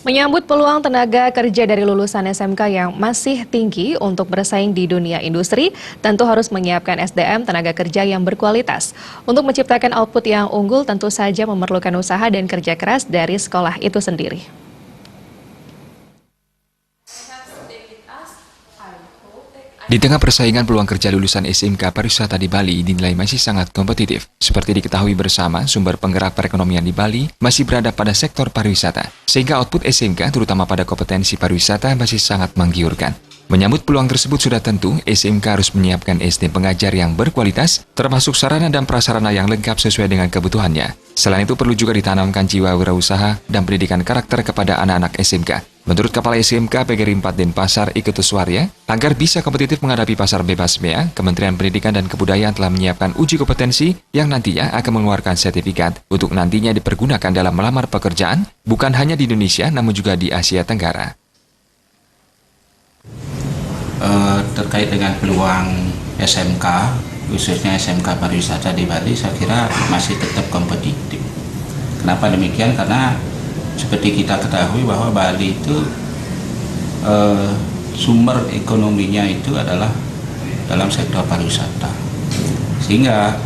Menyambut peluang tenaga kerja dari lulusan SMK yang masih tinggi untuk bersaing di dunia industri, tentu harus menyiapkan SDM tenaga kerja yang berkualitas. Untuk menciptakan output yang unggul tentu saja memerlukan usaha dan kerja keras dari sekolah itu sendiri. Di tengah persaingan, peluang kerja lulusan SMK pariwisata di Bali dinilai masih sangat kompetitif. Seperti diketahui bersama, sumber penggerak perekonomian di Bali masih berada pada sektor pariwisata, sehingga output SMK terutama pada kompetensi pariwisata masih sangat menggiurkan. Menyambut peluang tersebut sudah tentu, SMK harus menyiapkan SDM pengajar yang berkualitas, termasuk sarana dan prasarana yang lengkap sesuai dengan kebutuhannya. Selain itu perlu juga ditanamkan jiwa wirausaha dan pendidikan karakter kepada anak-anak SMK. Menurut Kepala SMK PGRI 4 Denpasar, Ike Tuswarya, agar bisa kompetitif menghadapi pasar bebas bea, Kementerian Pendidikan dan Kebudayaan telah menyiapkan uji kompetensi yang nantinya akan mengeluarkan sertifikat untuk nantinya dipergunakan dalam melamar pekerjaan, bukan hanya di Indonesia namun juga di Asia Tenggara. Terkait dengan peluang SMK, khususnya SMK pariwisata di Bali, saya kira masih tetap kompetitif. Kenapa demikian? Karena seperti kita ketahui bahwa Bali itu sumber ekonominya itu adalah dalam sektor pariwisata, sehingga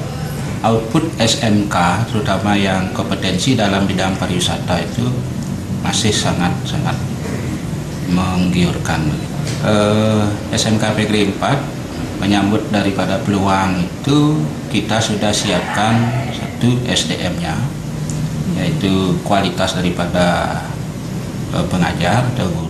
output SMK terutama yang kompetensi dalam bidang pariwisata itu masih sangat menggiurkan. SMK PGRI 4 menyambut daripada peluang itu, kita sudah siapkan satu SDM-nya, yaitu kualitas daripada pengajar atau guru.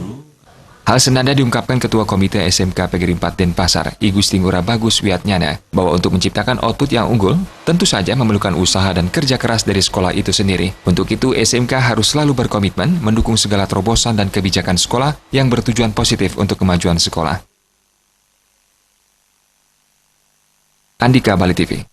Hal senada diungkapkan Ketua Komite SMK PGRI 4 Denpasar, I Gusti Ngurah Bagus Wiatnyana, bahwa untuk menciptakan output yang unggul, tentu saja memerlukan usaha dan kerja keras dari sekolah itu sendiri. Untuk itu, SMK harus selalu berkomitmen mendukung segala terobosan dan kebijakan sekolah yang bertujuan positif untuk kemajuan sekolah. Andika, Bali TV.